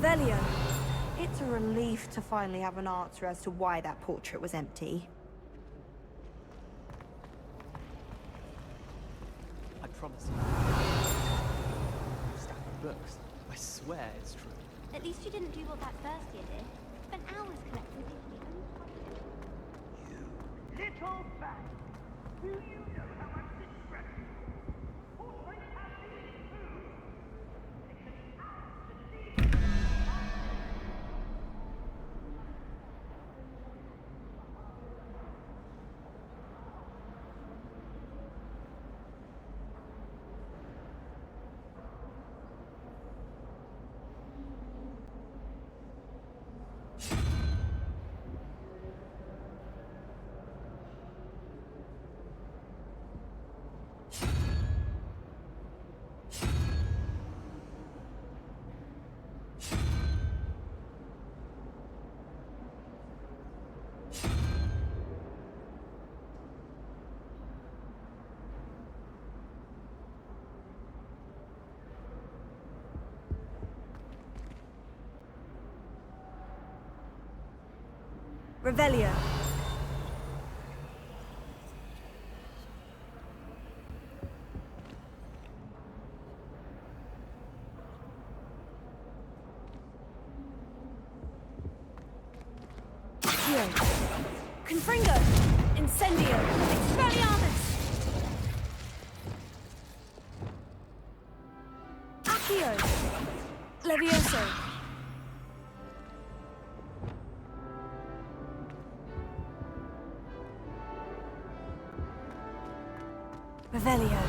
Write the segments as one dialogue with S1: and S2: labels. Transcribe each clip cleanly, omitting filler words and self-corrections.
S1: Revelio.
S2: It's a relief to finally have an answer as to why that portrait was empty.
S3: I promise you. Stack of books. I swear it's true.
S4: At least you didn't do what that first year did. Spent hours collecting things.
S5: Little bat, do you know how much this precious portrait has been food? It takes hours to see.
S1: Revelio. Accio. Confringo. Incendio. Expelliarmus. Accio. Levioso. Revelio.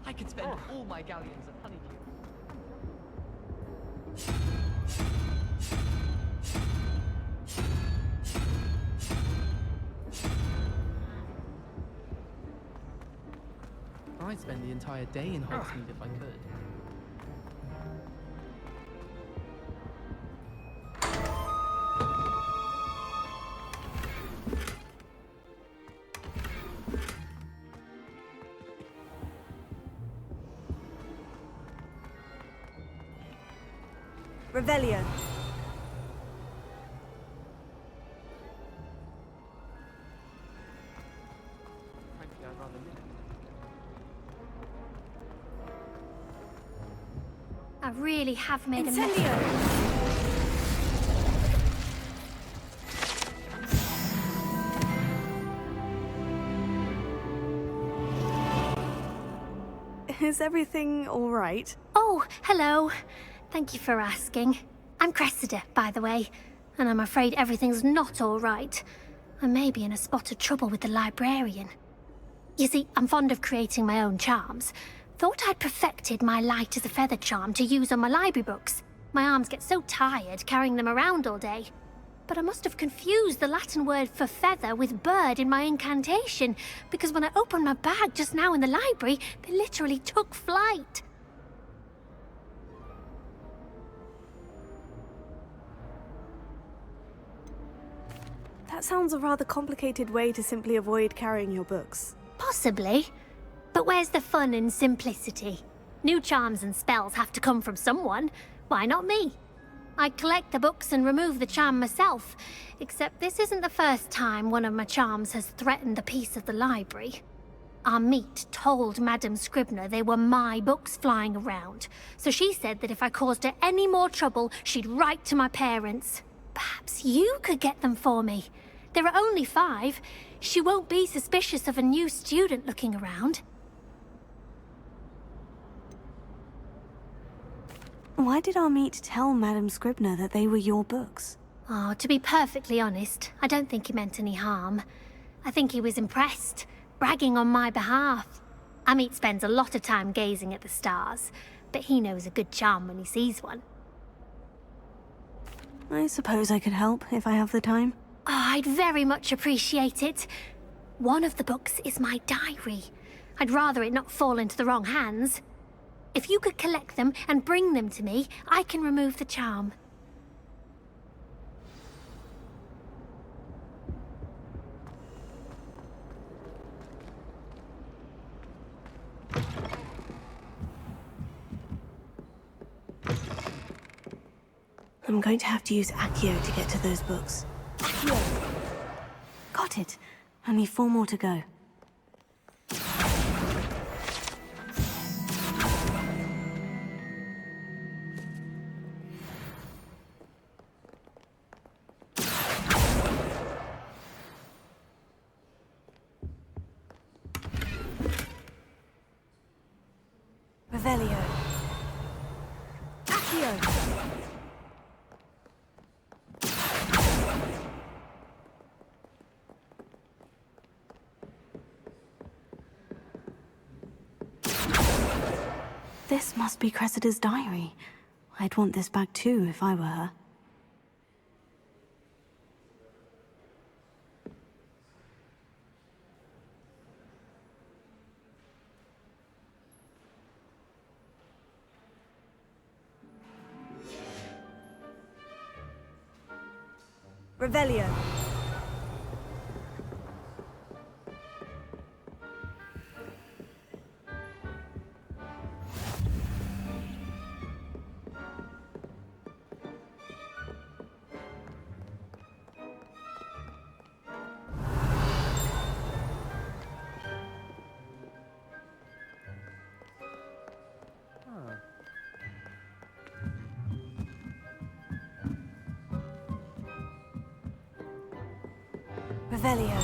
S3: I could spend all my galleons of honeydew. I'd spend the entire day in Hogsmeade if I could.
S1: Revelio.
S3: Frankly, I'd rather live.
S4: I really have made a mess.
S1: Incendio. Is everything all right?
S4: Oh, hello. Thank you for asking. I'm Cressida, by the way, and I'm afraid everything's not all right. I may be in a spot of trouble with the librarian. You see, I'm fond of creating my own charms. Thought I'd perfected my light as a feather charm to use on my library books. My arms get so tired carrying them around all day. But I must have confused the Latin word for feather with bird in my incantation, because when I opened my bag just now in the library, they literally took flight.
S1: That sounds a rather complicated way to simply avoid carrying your books.
S4: Possibly. But where's the fun in simplicity? New charms and spells have to come from someone. Why not me? I collect the books and remove the charm myself, except this isn't the first time one of my charms has threatened the peace of the library. Our meet told Madame Scribner they were my books flying around, so she said that if I caused her any more trouble, she'd write to my parents. Perhaps you could get them for me. There are only 5. She won't be suspicious of a new student looking around.
S1: Why did our meet tell Madame Scribner that they were your books?
S4: Oh, to be perfectly honest, I don't think he meant any harm. I think he was impressed, bragging on my behalf. Amit spends a lot of time gazing at the stars, but he knows a good charm when he sees one.
S1: I suppose I could help if I have the time.
S4: Oh, I'd very much appreciate it. One of the books is my diary. I'd rather it not fall into the wrong hands. If you could collect them and bring them to me, I can remove the charm.
S1: I'm going to have to use Accio to get to those books. Accio! Got it. Only 4 more to go. Revelio. Accio! This must be Cressida's diary. I'd want this back too if I were her. Revelio. Revelio.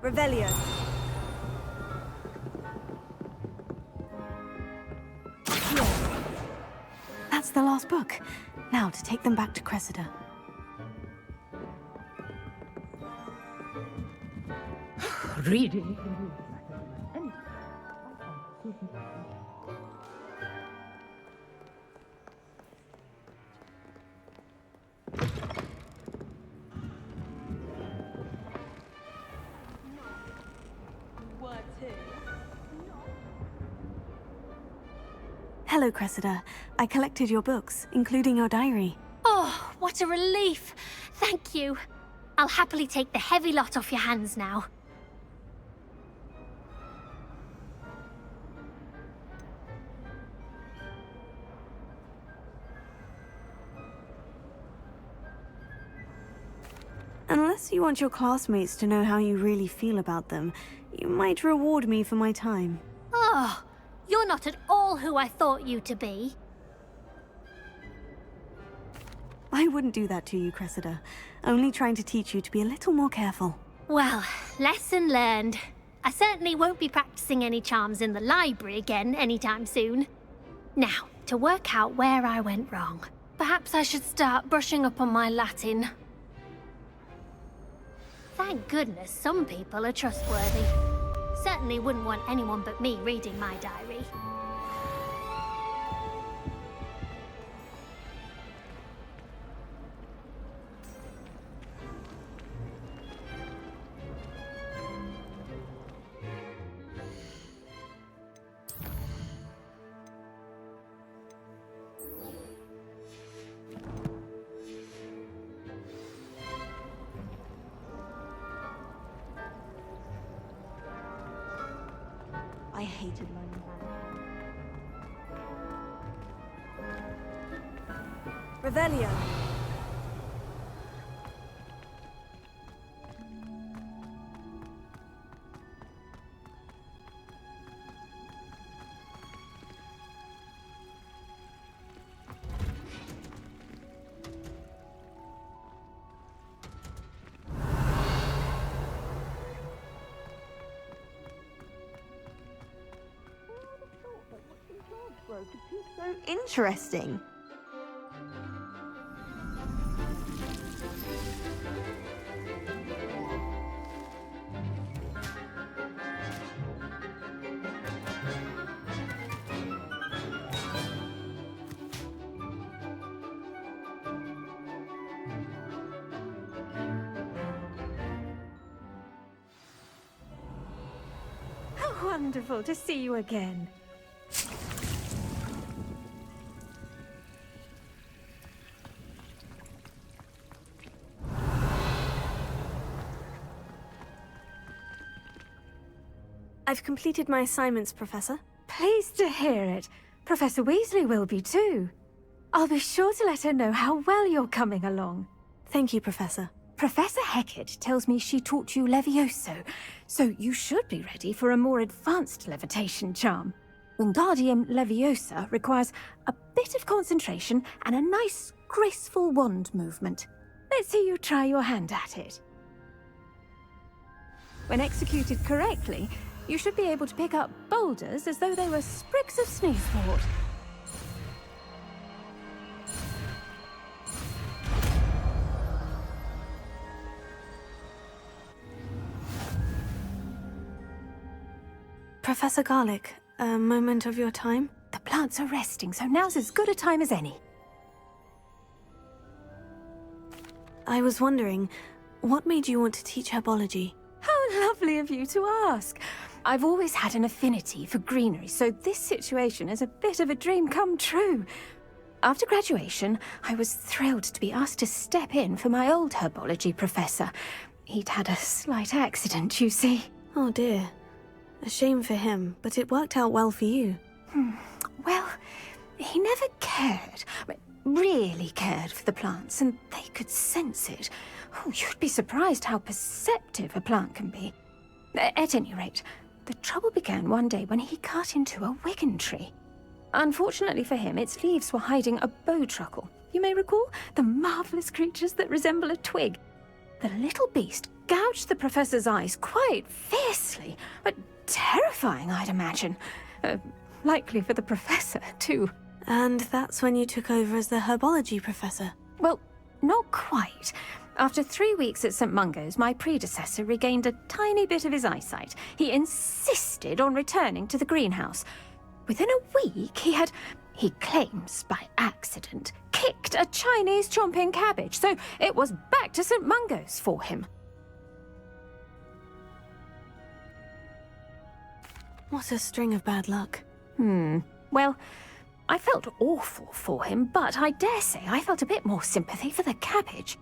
S1: Revelio. That's the last book. Now to take them back to Cressida.
S3: Reading.
S1: Hello, Cressida. I collected your books, including your diary.
S4: Oh, what a relief! Thank you. I'll happily take the heavy lot off your hands now.
S1: Unless you want your classmates to know how you really feel about them, you might reward me for my time.
S4: Oh, you're not at all who I thought you to be.
S1: I wouldn't do that to you, Cressida. Only trying to teach you to be a little more careful.
S4: Well, lesson learned. I certainly won't be practicing any charms in the library again anytime soon. Now, to work out where I went wrong. Perhaps I should start brushing up on my Latin. Thank goodness some people are trustworthy. Certainly wouldn't want anyone but me reading my diary.
S2: I hated learning that.
S1: Revelio.
S2: So interesting.
S6: How wonderful to see you again.
S1: I've completed my assignments, Professor.
S6: Pleased to hear it. Professor Weasley will be too. I'll be sure to let her know how well you're coming along.
S1: Thank you, Professor.
S6: Professor Hecat tells me she taught you Levioso, so you should be ready for a more advanced levitation charm. Wingardium Leviosa requires a bit of concentration and a nice, graceful wand movement. Let's see you try your hand at it. When executed correctly, you should be able to pick up boulders as though they were sprigs of sneezewort.
S1: Professor Garlick, a moment of your time?
S6: The plants are resting, so now's as good a time as any.
S1: I was wondering, what made you want to teach herbology?
S6: How lovely of you to ask. I've always had an affinity for greenery, so this situation is a bit of a dream come true. After graduation, I was thrilled to be asked to step in for my old herbology professor. He'd had a slight accident, you see.
S1: Oh dear. A shame for him, but it worked out well for you.
S6: Well, he never cared, really cared for the plants, and they could sense it. Oh, you'd be surprised how perceptive a plant can be. At any rate, the trouble began one day when he cut into a wigan tree. Unfortunately for him, its leaves were hiding a bowtruckle. You may recall the marvelous creatures that resemble a twig. The little beast gouged the professor's eyes quite fiercely, but terrifying, I'd imagine. Likely for the professor, too.
S1: And that's when you took over as the herbology professor?
S6: Well, not quite. After 3 weeks at St. Mungo's, my predecessor regained a tiny bit of his eyesight. He insisted on returning to the greenhouse. Within a week, he claims by accident, kicked a Chinese chomping cabbage, so it was back to St. Mungo's for him.
S1: What a string of bad luck.
S6: Well, I felt awful for him, but I dare say I felt a bit more sympathy for the cabbage.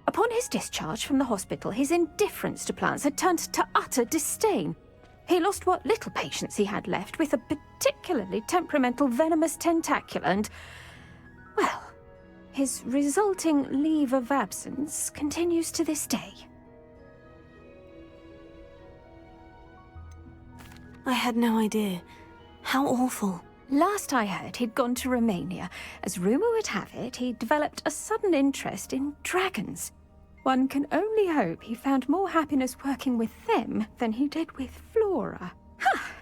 S6: Upon his discharge from the hospital, his indifference to plants had turned to utter disdain. He lost what little patience he had left with a particularly temperamental venomous tentacula and, well, his resulting leave of absence continues to this day.
S1: I had no idea. How awful.
S6: Last I heard, he'd gone to Romania. As rumour would have it, he'd developed a sudden interest in dragons. One can only hope he found more happiness working with them than he did with Flora. Ha!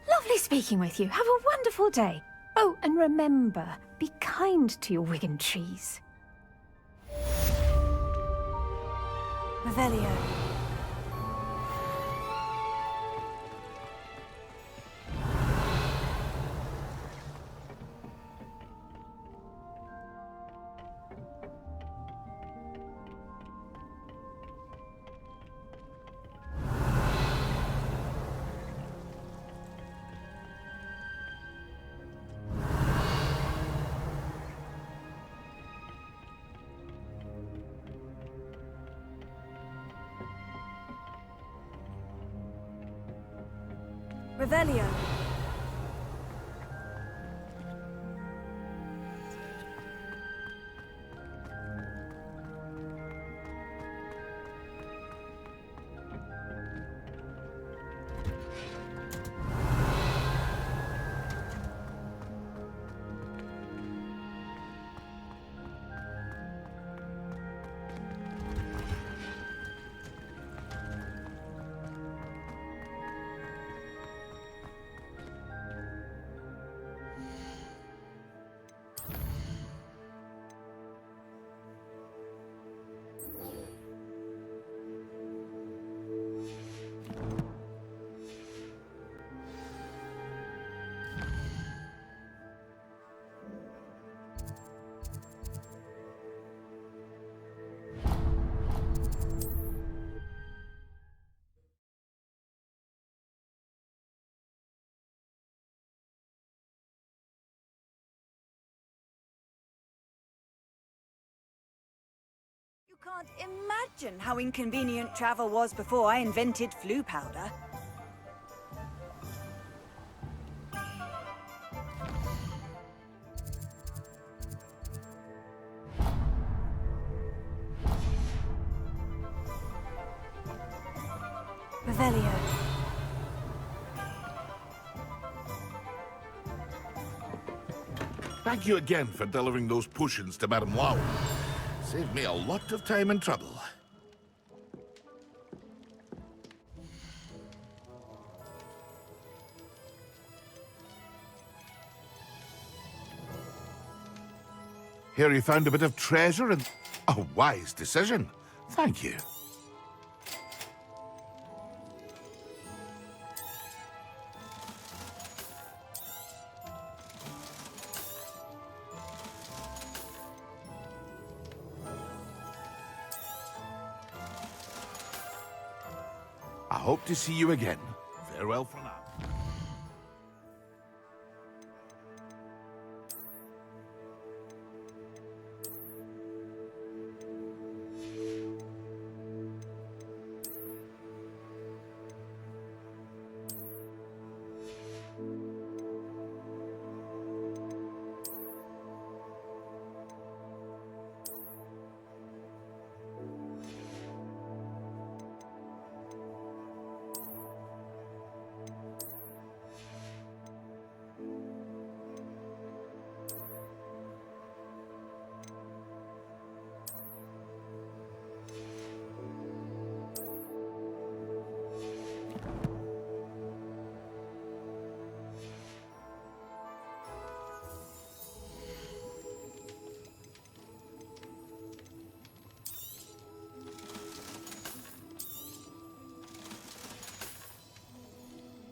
S6: Lovely speaking with you. Have a wonderful day. Oh, and remember, be kind to your wigan trees.
S1: Revelio. Revelio.
S7: You can't imagine how inconvenient travel was before I invented flu powder.
S1: Revelio.
S8: Thank you again for delivering those potions to Madame Lau. Saved me a lot of time and trouble. Here you found a bit of treasure and a wise decision. Thank you. I hope to see you again. Farewell for now.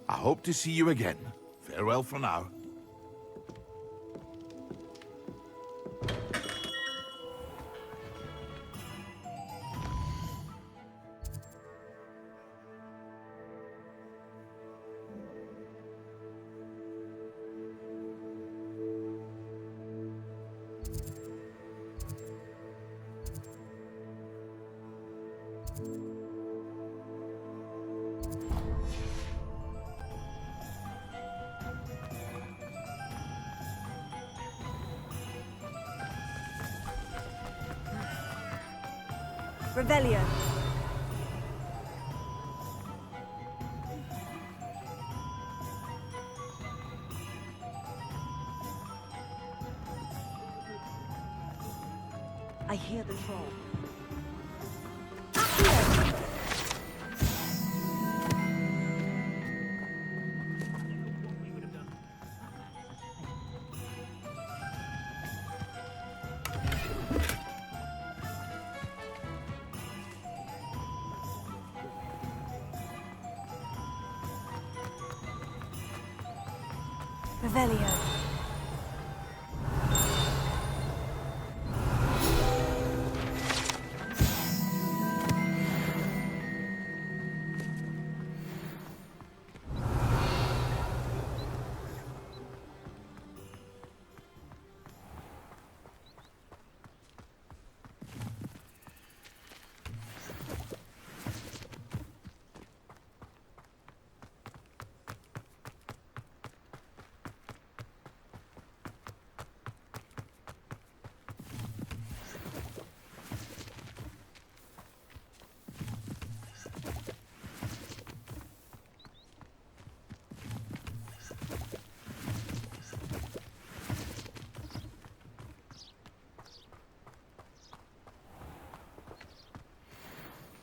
S8: I hope to see you again. Farewell for now.
S7: Revelio. I hear the troll.
S1: Revelio.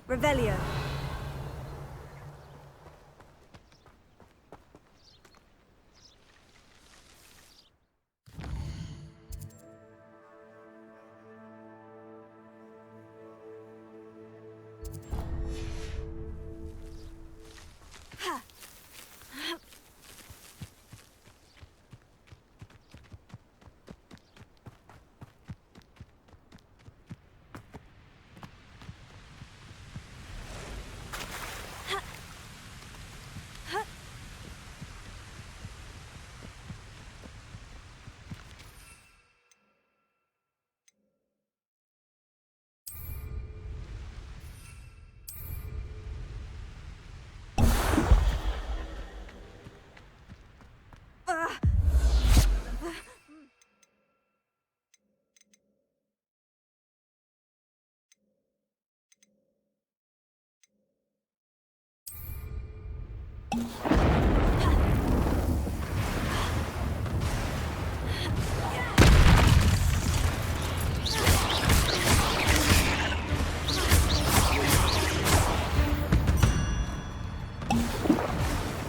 S7: Revelio.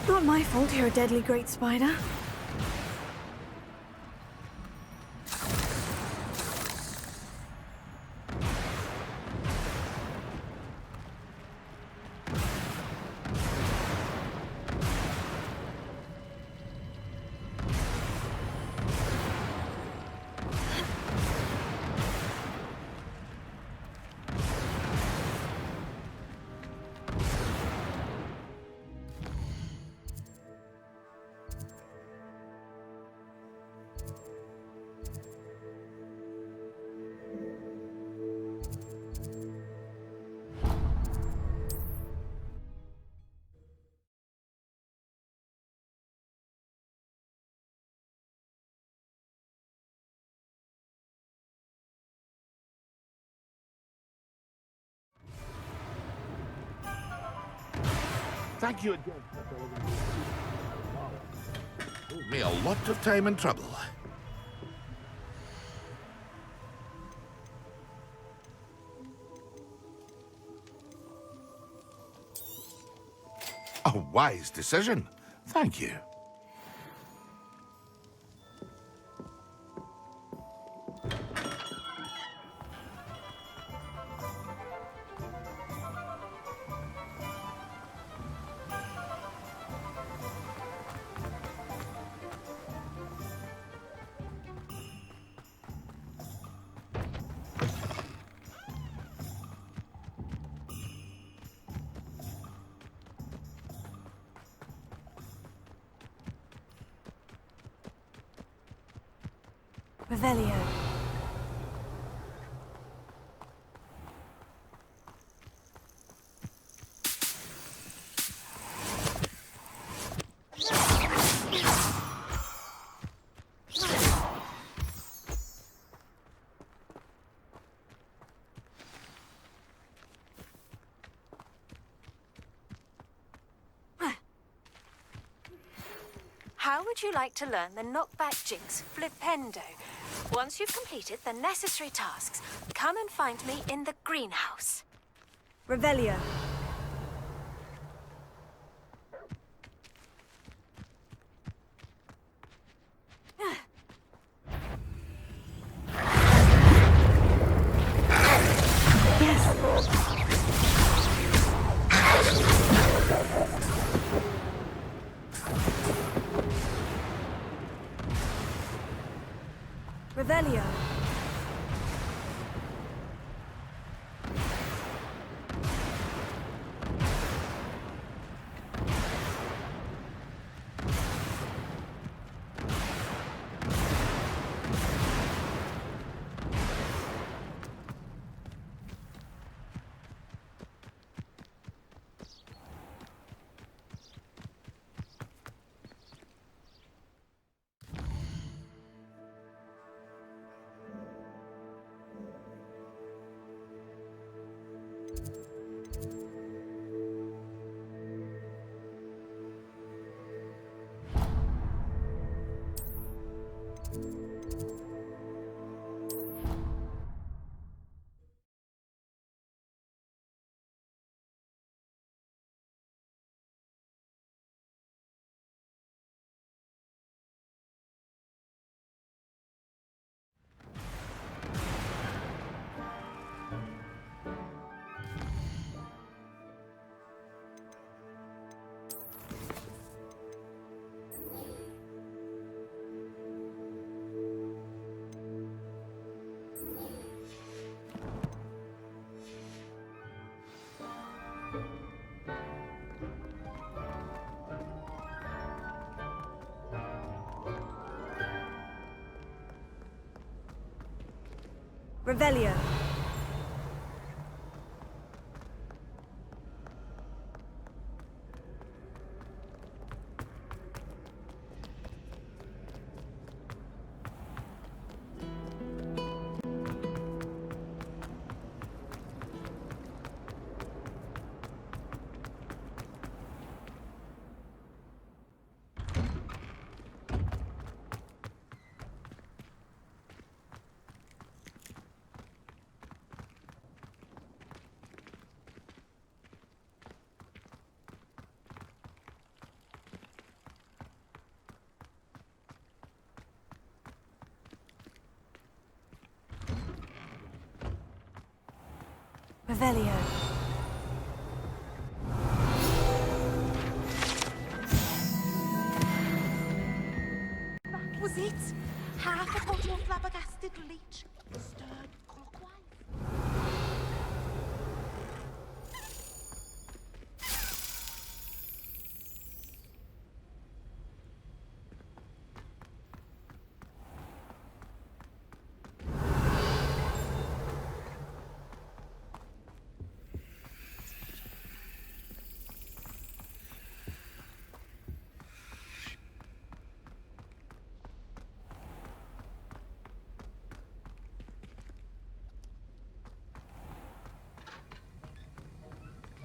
S1: Not my fault you're a deadly great spider.
S8: Thank you again. Saved me a lot of time and trouble. A wise decision. Thank you.
S1: Revelio.
S6: How would you like to learn the knockback jinx flipendo? Once you've completed the necessary tasks, come and find me in the greenhouse.
S2: Revelio. Revelio. Revelio.
S1: Revelio.
S5: That was it. Half a bottle of flabbergasted leech, stirred clockwise.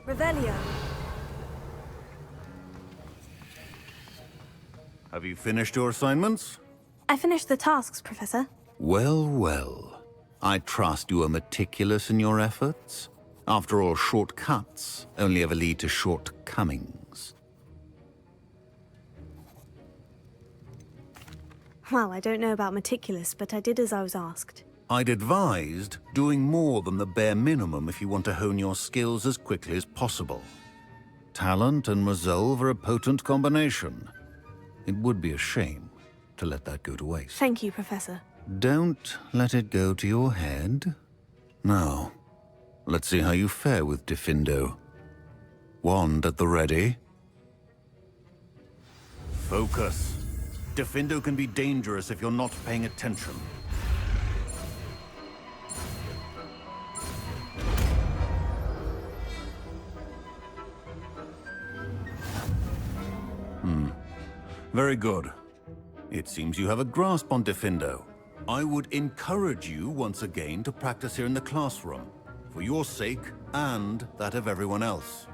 S1: Revelio.
S9: Have you finished your assignments?
S1: I finished the tasks, Professor.
S9: Well, well. I trust you are meticulous in your efforts. After all, shortcuts only ever lead to shortcomings.
S1: Well, I don't know about meticulous, but I did as I was asked.
S9: I'd advised doing more than the bare minimum if you want to hone your skills as quickly as possible. Talent and resolve are a potent combination. It would be a shame to let that go to waste.
S1: Thank you, Professor.
S9: Don't let it go to your head. Now, let's see how you fare with Diffindo. Wand at the ready. Focus. Diffindo can be dangerous if you're not paying attention. Very good. It seems you have a grasp on Diffindo. I would encourage you once again to practice here in the classroom, for your sake and that of everyone else.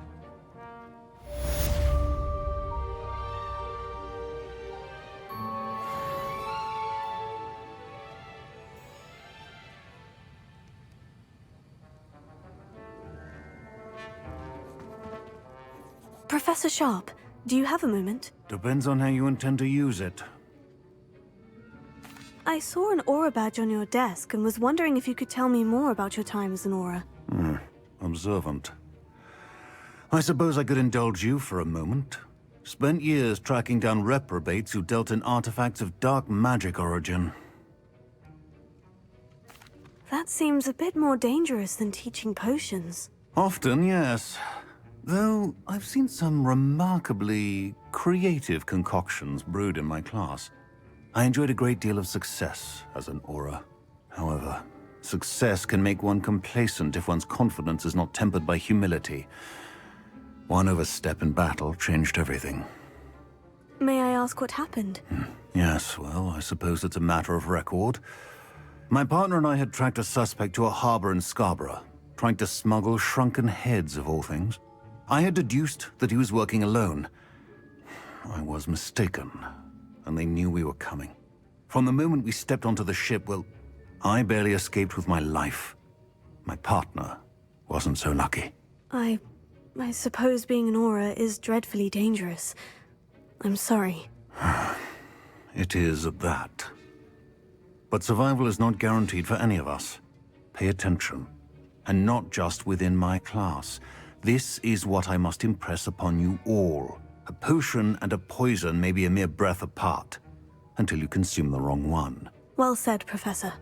S1: Professor Sharp, do you have a moment?
S9: Depends on how you intend to use it.
S1: I saw an aura badge on your desk and was wondering if you could tell me more about your time as an aura.
S9: Observant. I suppose I could indulge you for a moment. Spent years tracking down reprobates who dealt in artifacts of dark magic origin.
S1: That seems a bit more dangerous than teaching potions.
S9: Often, yes. Though I've seen some remarkably creative concoctions brewed in my class. I enjoyed a great deal of success as an aura. However, success can make one complacent if one's confidence is not tempered by humility. One overstep in battle changed everything.
S1: May I ask what happened?
S9: Yes, well, I suppose it's a matter of record. My partner and I had tracked a suspect to a harbor in Scarborough, trying to smuggle shrunken heads of all things. I had deduced that he was working alone. I was mistaken, and they knew we were coming. From the moment we stepped onto the ship, well, I barely escaped with my life. My partner wasn't so lucky.
S1: I suppose being an aura is dreadfully dangerous. I'm sorry.
S9: It is at that. But survival is not guaranteed for any of us. Pay attention. And not just within my class. This is what I must impress upon you all. A potion and a poison may be a mere breath apart, until you consume the wrong one.
S1: Well said, Professor.